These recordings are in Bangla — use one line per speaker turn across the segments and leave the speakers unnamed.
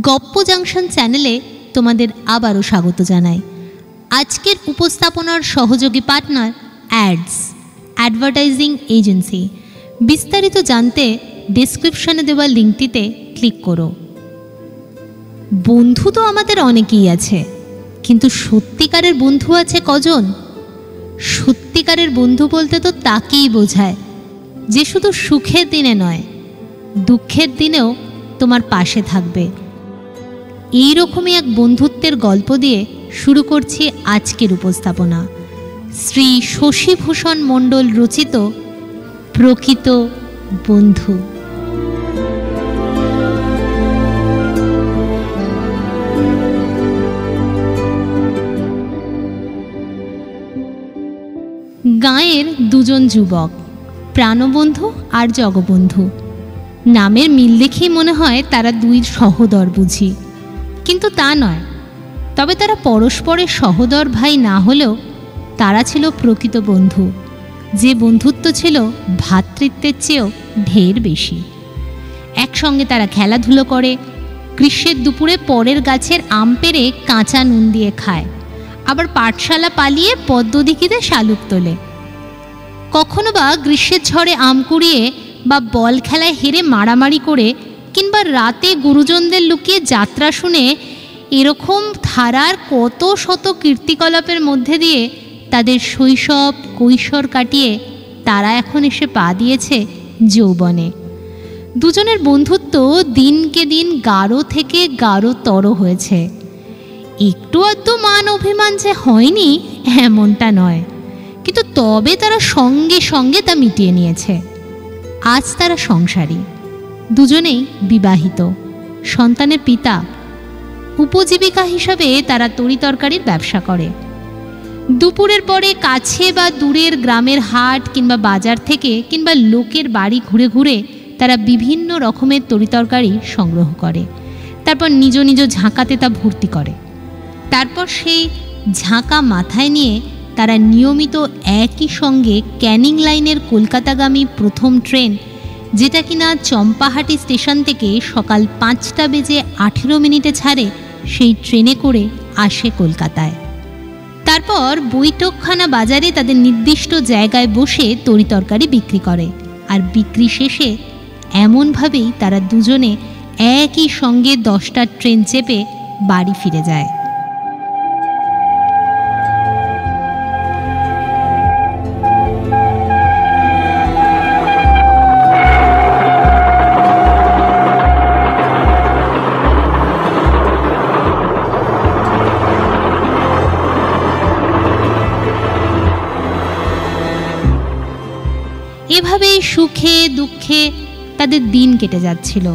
গপ্প জাংশন চ্যানেলে তোমাদের আবারও স্বাগত জানাই। আজকের উপস্থাপনার সহযোগী পার্টনার অ্যাডভার্টাইজিং এজেন্সি। বিস্তারিত জানতে ডেসক্রিপশনে দেওয়া লিঙ্কটিতে ক্লিক করো। বন্ধু তো আমাদের অনেকেই আছে, কিন্তু সত্যিকারের বন্ধু আছে কজন? সত্যিকারের বন্ধু বলতে তো তাকেই বোঝায় যে শুধু সুখের দিনে নয়, দুঃখের দিনেও তোমার পাশে থাকবে। এই রকমই এক বন্ধুত্বের গল্প দিয়ে শুরু করছি আজকের উপস্থাপনা। শ্রী শশীভূষণ মণ্ডল রচিত প্রকৃত বন্ধু। গাঁয়ের দুজন যুবক, প্রাণবন্ধু আর জগবন্ধু। নামের মিল দেখেই মনে হয় তারা দুই সহোদর বুঝি, কিন্তু তা নয়। তবে তারা পরস্পরের সহোদর ভাই না হলেও তারা ছিল প্রকৃত বন্ধু, যে বন্ধুত্ব ছিল ভ্রাতৃত্বের চেয়েও ঢের বেশি। একসঙ্গে তারা খেলাধুলো করে, গ্রীষ্মের দুপুরে পরের গাছের আম পেড়ে কাঁচা নুন দিয়ে খায়, আবার পাঠশালা পালিয়ে পদ্মদিঘিতে শালুক তোলে। কখনো বা গ্রীষ্মের ঝড়ে আম কুড়িয়ে বা বল খেলায় হেরে মারামারি করে, কিংবা রাতে গুরুজনদের লুকিয়ে যাত্রা শুনে, এরকম ধারার কত শত কীর্তিকলাপের মধ্যে দিয়ে তাদের শৈশব কৈশোর কাটিয়ে তারা এখন এসে পা দিয়েছে যৌবনে। দুজনের বন্ধুত্ব দিনকে দিন গাঢ় থেকে গাঢ়তর হয়েছে। একটু আধটু মান অভিমান যে হয়নি এমনটা নয়, কিন্তু তবে তারা সঙ্গে সঙ্গে তা মিটিয়ে নিয়েছে। আজ তারা সংসারী, দুজনেই বিবাহিত, সন্তানের পিতা। উপজীবিকা হিসাবে তারা তরিতরকারির ব্যবসা করে। দুপুরের পরে কাছে বা দূরের গ্রামের হাট কিংবা বাজার থেকে কিংবা লোকের বাড়ি ঘুরে ঘুরে তারা বিভিন্ন রকমের তরিতরকারি সংগ্রহ করে, তারপর নিজ নিজ ঝাঁকাতে তা ভর্তি করে। তারপর সেই ঝাঁকা মাথায় নিয়ে তারা নিয়মিত একই সঙ্গে ক্যানিং লাইনের কলকাতাগামী প্রথম ট্রেন, যেটা কিনা চম্পাহাটি স্টেশন থেকে সকাল 5:18 ছাড়ে, সেই ট্রেনে করে আসে কলকাতায়। তারপর বৈঠকখানা বাজারে তাদের নির্দিষ্ট জায়গায় বসে তরিতরকারি বিক্রি করে, আর বিক্রি শেষে এমনভাবেই তারা দুজনে একই সঙ্গে 10টা ট্রেন চেপে বাড়ি ফিরে যায়। এভাবেই সুখে দুঃখে তাদের দিন কেটে যাচ্ছিল।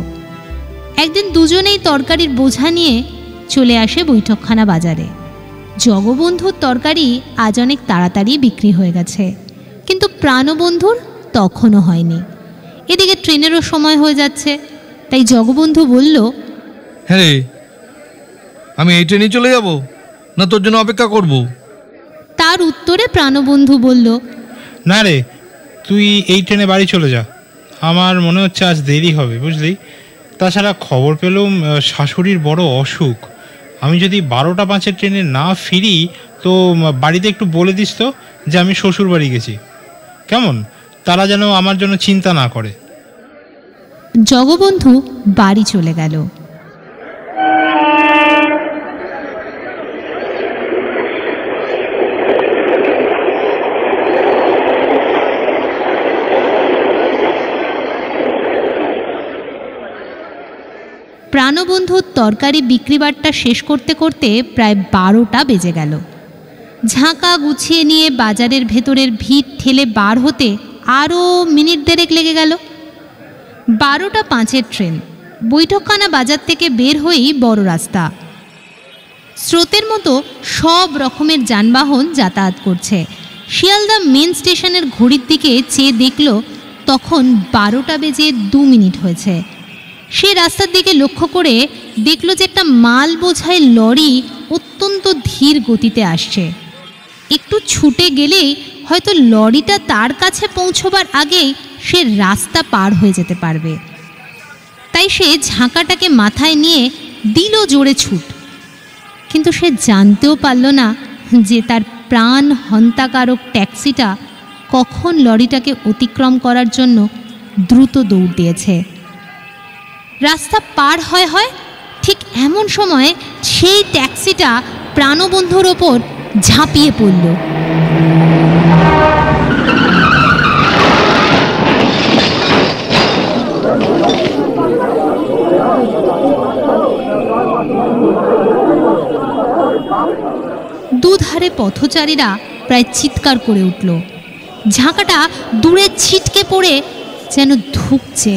একদিন দুজনেই তরকারির বোঝা নিয়ে চলে আসে বৈঠকখানা বাজারে। জগবন্ধুর তরকারি আজ অনেক তাড়াতাড়ি বিক্রি হয়ে গেছে, কিন্তু প্রাণবন্ধুর তখনও হয়নি। এদিকে ট্রেনেরও সময় হয়ে যাচ্ছে, তাই জগবন্ধু বলল,
হ্যাঁ, আমি এই ট্রেনে চলে যাব, না তোর জন্য অপেক্ষা করব?
তার উত্তরে প্রাণবন্ধু বলল,
না রে, তুই এই ট্রেনে বাড়ি চলে যা। আমার মনে হচ্ছে আজ দেরি হবে, বুঝলি। তাছাড়া খবর পেলাম শাশুড়ির বড় অসুখ। আমি যদি 12:05 ট্রেনে না ফিরি তো বাড়িতে একটু বলে দিস তো যে আমি শ্বশুর বাড়ি গেছি, কেমন? তারা যেন আমার জন্য চিন্তা না করে।
জগবন্ধু বাড়ি চলে গেল। প্রাণবন্ধুর তরকারি বিক্রিবারটা শেষ করতে করতে প্রায় 12টা বেজে গেল। ঝাঁকা গুছিয়ে নিয়ে বাজারের ভেতরের ভিড় ঠেলে বার হতে আরও মিনিট দেড়েক লেগে গেল। 12:05 ট্রেন। বৈঠকখানা বাজার থেকে বের হয়েই বড় রাস্তা। স্রোতের মতো সব রকমের যানবাহন যাতায়াত করছে। শিয়ালদা মেন স্টেশনের ঘড়ির দিকে চেয়ে দেখল তখন 12:02 হয়েছে। সে রাস্তার দিকে লক্ষ্য করে দেখল যে একটা মাল বোঝাই লরি অত্যন্ত ধীর গতিতে আসছে। একটু ছুটে গেলেই হয়তো লরিটা তার কাছে পৌঁছবার আগেই সে রাস্তা পার হয়ে যেতে পারবে। তাই সে ঝাঁকাটাকে মাথায় নিয়ে দিল জোরে ছুট। কিন্তু সে জানতেও পারল না যে তার প্রাণ হন্তাকারক ট্যাক্সিটা কখন লরিটাকে অতিক্রম করার জন্য দ্রুত দৌড় দিয়েছে। রাস্তা পার হয় ঠিক এমন সময় সেই ট্যাক্সিটা প্রাণবন্ধুর ওপর ঝাঁপিয়ে পড়ল। দুধারে পথচারীরা প্রায় চিৎকার করে উঠল। ঝাঁকাটা দূরে ছিটকে পড়ে যেন ধুঁকছে।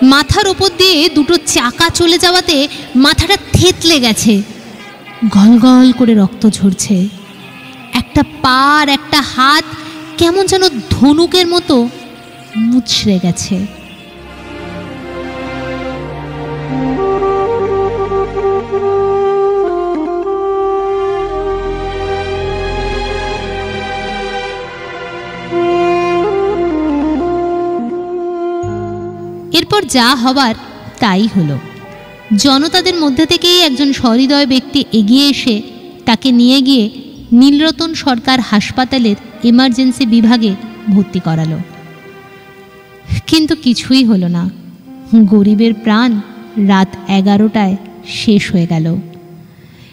মাথার ওপর দিয়ে দুটো চাকা চলে যাওয়াতে মাথাটা থেতলে গেছে। গলগল করে রক্ত ঝরছে। একটা পা আর একটা হাত কেমন যেন ধনুকের মতো মুচড়ে গেছে। এরপর যা হবার তাই হলো। জনতাদের মধ্যে থেকেই একজন সহৃদয় ব্যক্তি এগিয়ে এসে তাকে নিয়ে গিয়ে নীলরতন সরকার হাসপাতালের এমার্জেন্সি বিভাগে ভর্তি করালো। কিন্তু কিছুই হলো না। গরিবের প্রাণ রাত 11টায় শেষ হয়ে গেল।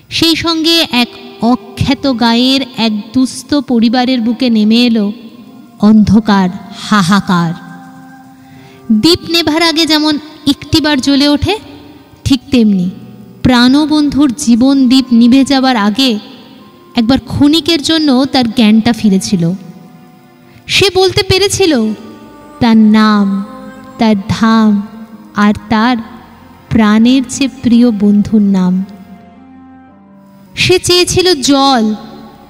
সেই সঙ্গে এক অখ্যাত গায়ের এক দুস্থ পরিবারের বুকে নেমে এলো অন্ধকার হাহাকার। দ্বীপ নেভার আগে যেমন একটিবার জ্বলে ওঠে, ঠিক তেমনি প্রাণবন্ধুর জীবন দ্বীপ নিভে যাবার আগে একবার ক্ষণিকের জন্য তার জ্ঞানটা ফিরেছিল। সে বলতে পেরেছিল তার নাম, তার ধাম আর তার প্রাণের চেয়ে প্রিয় বন্ধুর নাম। সে চেয়েছিল জল,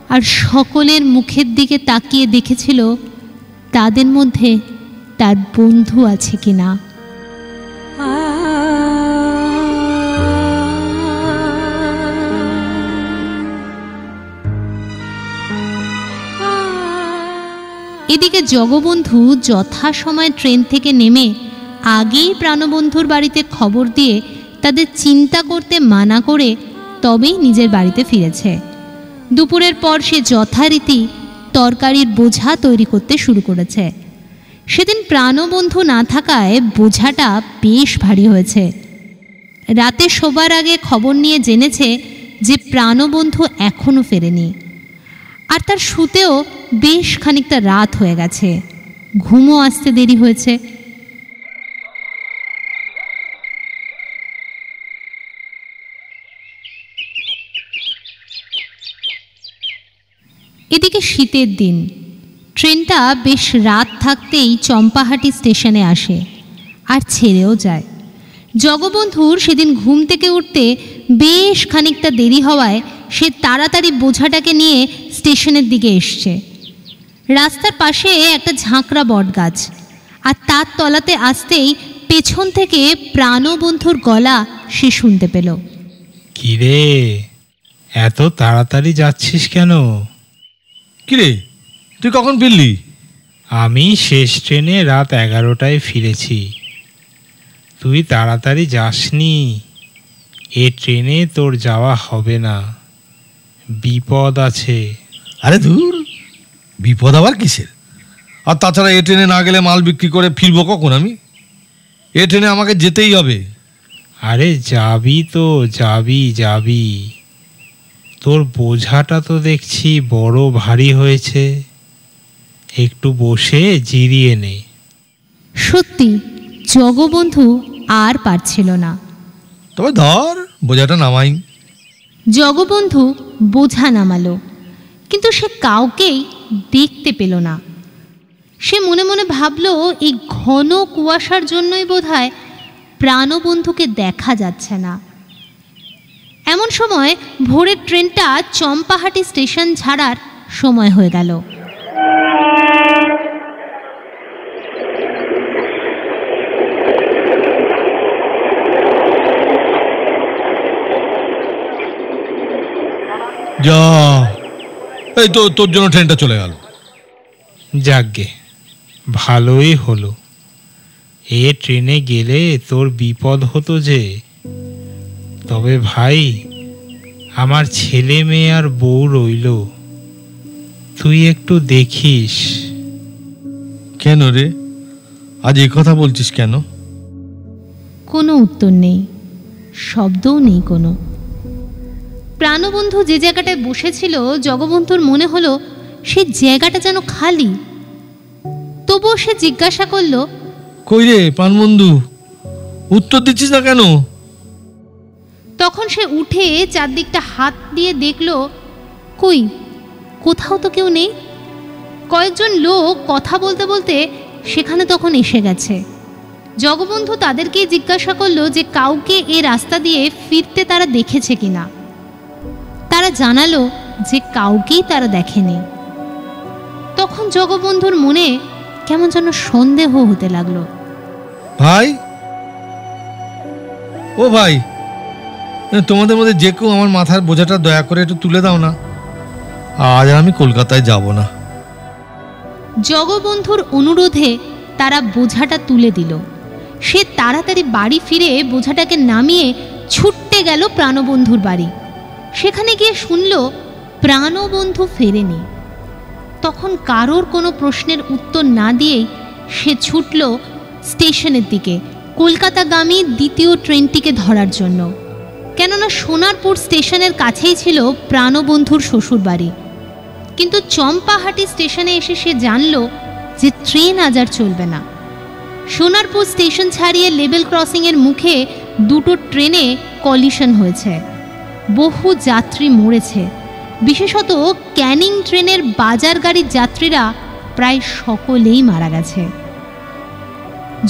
আর সকলের মুখের দিকে তাকিয়ে দেখেছিল তাদের মধ্যে তার বন্ধু আছে কিনা। এদিকে জগবন্ধু যথাসময়ে ট্রেন থেকে নেমে আগেই প্রাণবন্ধুর বাড়িতে খবর দিয়ে তাদের চিন্তা করতে মানা করে তবেই নিজের বাড়িতে ফিরেছে। দুপুরের পর সে যথারীতি তরকারির বোঝা তৈরি করতে শুরু করেছে। সেদিন প্রাণবন্ধু না থাকায় বোঝাটা বেশ ভারী হয়েছে। রাতে শোবার আগে খবর নিয়ে জেনেছে যে প্রাণবন্ধু এখনও ফেরেনি, আর তার শুতেও বেশ খানিকটা রাত হয়ে গেছে। ঘুমও আসতে দেরি হয়েছে। এদিকে শীতের দিন। ট্রেনটা বেশ রাত থাকতেই চম্পাহাটি স্টেশনে আসে আর ছেড়েও যায়। জগবন্ধুর সেদিন ঘুম থেকে উঠতে বেশ খানিকটা দেরি হওয়ায় সে তাড়াতাড়ি বোঝাটাকে নিয়ে স্টেশনের দিকে এসছে। রাস্তার পাশে একটা ঝাঁকড়া বটগাছ, আর তার তলাতে আসতেই পেছন থেকে প্রাণবন্ধুর গলা সে শুনতে পেল।
কিরে, এত তাড়াতাড়ি যাচ্ছিস কেন?
কিরে, তুই কখন ফিরলি?
আমি শেষ ট্রেনে রাত 11টায় ফিরেছি। তুই তাড়াতাড়ি যাসনি। এ ট্রেনে তোর যাওয়া হবে না, বিপদ আছে।
আরে ধুর, বিপদ আবার কিসের? আর তাছাড়া এ ট্রেনে না গেলে মাল বিক্রি করে ফিরবো কখন আমি? এ ট্রেনে আমাকে যেতেই হবে।
আরে যাবি তো, যাবি। তোর বোঝাটা তো দেখছি বড় ভারী হয়েছে, একটু বসে জিরিয়ে নে।
সত্যি জগবন্ধু আর পারছিল না।
তবে ধর, বোঝাটা নামাই।
জগবন্ধু বোঝা নামালো, কিন্তু সে কাউকেই দেখতে পেল না। সে মনে মনে ভাবল এই ঘন কুয়াশার জন্যই বোধহয় প্রাণবন্ধুকে দেখা যাচ্ছে না। এমন সময় ভোরের ট্রেনটা চম্পাহাটি স্টেশন ছাড়ার সময় হয়ে গেল।
যা, এই তো তোর জন্য ট্রেনটা চলে গেল।
যাকগে, ভালোই হলো। এ ট্রেনে গেলে তোর বিপদ হতো যে। তবে ভাই, আমার ছেলে মেয়ে আর বউ রইল, তুই একটু দেখিস।
কেন রে, আজ এই কথা বলছিস কেন?
কোনো উত্তর নেই, শব্দও নেই কোনো। প্রাণবন্ধু যে জায়গাটায় বসেছিল, জগবন্ধুর মনে হলো সে জায়গাটা যেন খালি। তবুও সে জিজ্ঞাসা করল,
কই রে প্রাণবন্ধু, উত্তর দিচ্ছিস না কেন?
তখন সে উঠে চারদিকটা হাত দিয়ে দেখল, কই, কোথাও তো কেউ নেই। কয়েকজন লোক কথা বলতে বলতে সেখানে তখন এসে গেছে। জগবন্ধু তাদেরকেই জিজ্ঞাসা করলো যে কাউকে এ রাস্তা দিয়ে ফিরতে তারা দেখেছে কিনা। তারা জানালো যে কাউকেই তারা দেখেনি। তখন জগবন্ধুর মনে কেমন যেন সন্দেহ হতে লাগলো।
ভাই, ও ভাই, তোমাদের মধ্যে যে কেউ আমার মাথার বোঝাটা দয়া করে একটু তুলে দাও না, আজ আমি কলকাতায় যাব না।
জগবন্ধুর অনুরোধে তারা বোঝাটা তুলে দিল। সে তাড়াতাড়ি বাড়ি ফিরে বোঝাটাকে নামিয়ে ছুটতে গেল প্রাণবন্ধুর বাড়ি। সেখানে গিয়ে শুনল প্রাণবন্ধু ফেরেনি। তখন কারোর কোনো প্রশ্নের উত্তর না দিয়েই সে ছুটল স্টেশনের দিকে, কলকাতাগামী দ্বিতীয় ট্রেনটিকে ধরার জন্য। কেননা সোনারপুর স্টেশনের কাছেই ছিল প্রাণবন্ধুর শ্বশুর বাড়ি। কিন্তু চম্পাহাটি স্টেশনে এসে সে জানল যে ট্রেন আজ আর চলবে না। সোনারপুর স্টেশন ছাড়িয়ে লেভেল ক্রসিংয়ের মুখে দুটো ট্রেনে কলিশন হয়েছে, বহু যাত্রী মরেছে। বিশেষত ক্যানিং ট্রেনের বাজার গাড়ির যাত্রীরা প্রায় সকলেই মারা গেছে।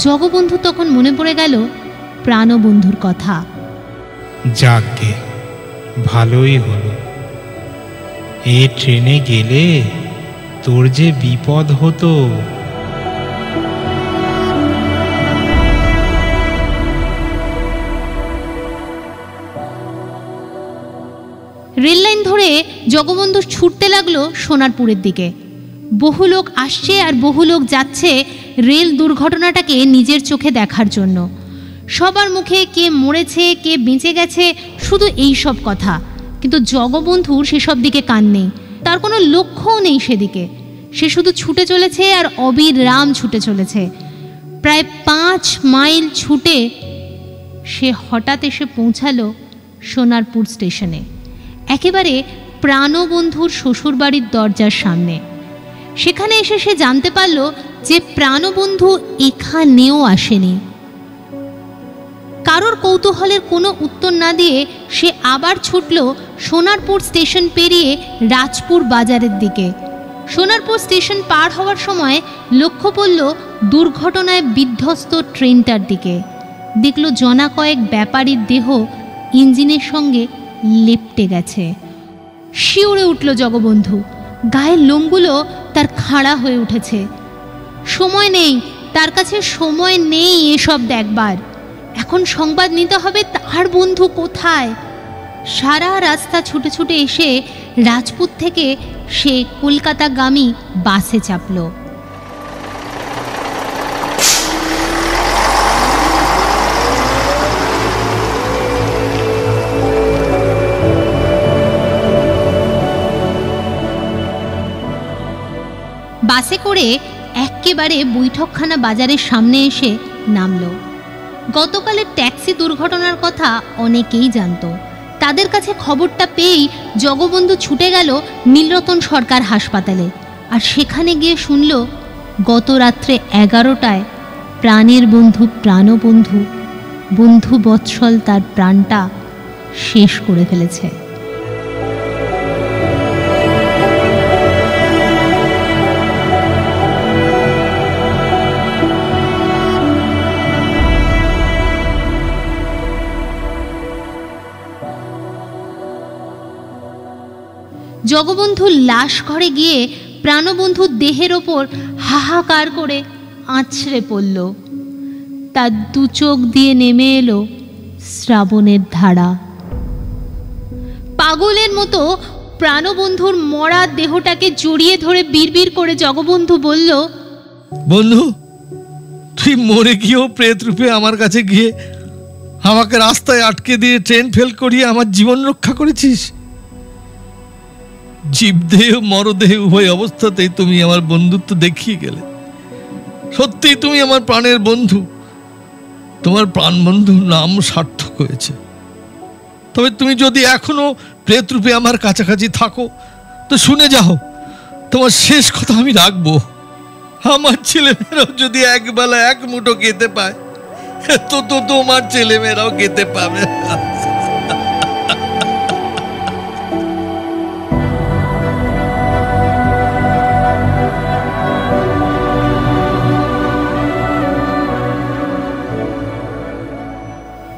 জগবন্ধু তখন মনে পড়ে গেল প্রাণবন্ধুর কথা।
যাকগে, ভালোই হলো। এ ট্রেনে গেলে তোর যে বিপদ হতো।
রেললাইন ধরে জগবন্ধু ছুটতে লাগলো সোনারপুরের দিকে। বহু লোক আসছে আর বহু লোক যাচ্ছে রেল দুর্ঘটনাটাকে নিজের চোখে দেখার জন্য। সবার মুখে কে মরেছে, কে বেঁচে গেছে, শুধু এই সব কথা। কিন্তু জগবন্ধুর সেসব দিকে কান নেই, তার কোনো লক্ষ্যও নেই সেদিকে। সে শুধু ছুটে চলেছে আর অবিরাম ছুটে চলেছে। প্রায় 5 মাইল ছুটে সে হঠাৎ এসে পৌঁছালো সোনারপুর স্টেশনে, একেবারে প্রাণবন্ধুর শ্বশুরবাড়ির দরজার সামনে। সেখানে এসে সে জানতে পারল যে প্রাণবন্ধু এখানেও আসেনি। কারোর কৌতূহলের কোনো উত্তর না দিয়ে সে আবার ছুটল সোনারপুর স্টেশন পেরিয়ে রাজপুর বাজারের দিকে। সোনারপুর স্টেশন পার হওয়ার সময় লক্ষ্য পড়ল দুর্ঘটনায় বিধ্বস্ত ট্রেনটার দিকে। দেখল জনা কয়েক ব্যাপারীর দেহ ইঞ্জিনের সঙ্গে লেপ্টে গেছে। শিউরে উঠল জগবন্ধু, গায়ের লোমগুলো তার খাড়া হয়ে উঠেছে। সময় নেই, তার কাছে সময় নেই এসব দেখবার। এখন সংবাদ নিতে হবে তার বন্ধু কোথায়। সারা রাস্তা ছুটে ছুটে এসে রাজপুত থেকে সে কলকাতাগামী বাসে চাপল। বাসে করে একেবারে বৈঠকখানা বাজারের সামনে এসে নামল। গতকালের ট্যাক্সি দুর্ঘটনার কথা অনেকেই জানত। তাদের কাছে খবরটা পেয়েই জগবন্ধু ছুটে গেল নীলরতন সরকার হাসপাতালে। আর সেখানে গিয়ে শুনল গত রাত্রে 11টায় প্রাণের বন্ধু প্রাণবন্ধু, বন্ধু বৎসল তার প্রাণটা শেষ করে ফেলেছে। জগবন্ধুর লাশ ঘরে গিয়ে প্রাণবন্ধুর দেহের ওপর হাহাকার করে আছড়ে পড়ল। তার দু চোখ দিয়ে নেমে এলো শ্রাবণের ধারা। পাগলের মতো প্রাণবন্ধুর মরা দেহটাকে জড়িয়ে ধরে বিড়বিড় করে জগবন্ধু বলল,
বন্ধু, তুই মরে গিয়েও প্রেত রূপে আমার কাছে গিয়ে আমাকে রাস্তায় আটকে দিয়ে ট্রেন ফেল করিয়ে আমার জীবন রক্ষা করেছিস। জীবদেহ মরদেহ উভয় অবস্থাতেই তুমি আমার বন্ধুত্ব দেখিয়ে গেলে। সত্যিই তুমি আমার প্রাণের বন্ধু। তোমার প্রাণ বন্ধুর নাম সার্থক হয়েছে। তবে তুমি যদি এখনো প্রেতরূপে আমার কাছাকাছি থাকো তো শুনে যাও, তোমার শেষ কথা আমি রাখবো। আমার ছেলেমেয়েরাও যদি একবেলা এক মুঠো খেতে পায় তো তোমার ছেলেমেয়েরাও খেতে পাবে।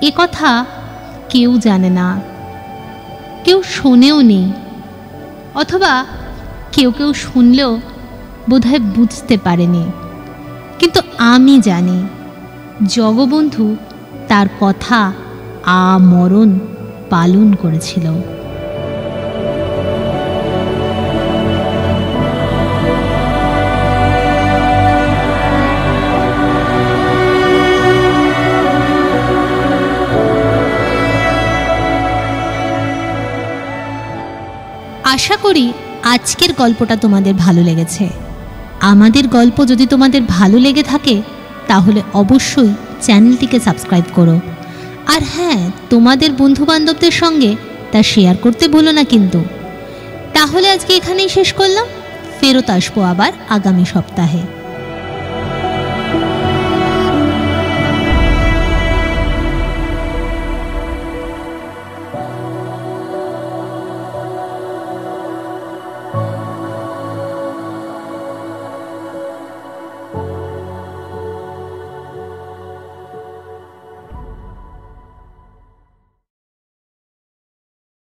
এ কথা কেউ জানে না, কেউ শোনেও নি, অথবা কেউ কেউ শুনলেও বোধহয় বুঝতে পারেনি। কিন্তু আমি জানি জগবন্ধু তার কথা আমরণ পালন করেছিল। আশা করি আজকের গল্পটা তোমাদের ভালো লেগেছে। আমাদের গল্প যদি তোমাদের ভালো লেগে থাকে তাহলে অবশ্যই চ্যানেলটিকে সাবস্ক্রাইব করো। আর হ্যাঁ, তোমাদের বন্ধুবান্ধবদের সঙ্গে তা শেয়ার করতে ভুলো না কিন্তু। তাহলে আজকে এখানেই শেষ করলাম। ফেরত আসবো আবার আগামী সপ্তাহে।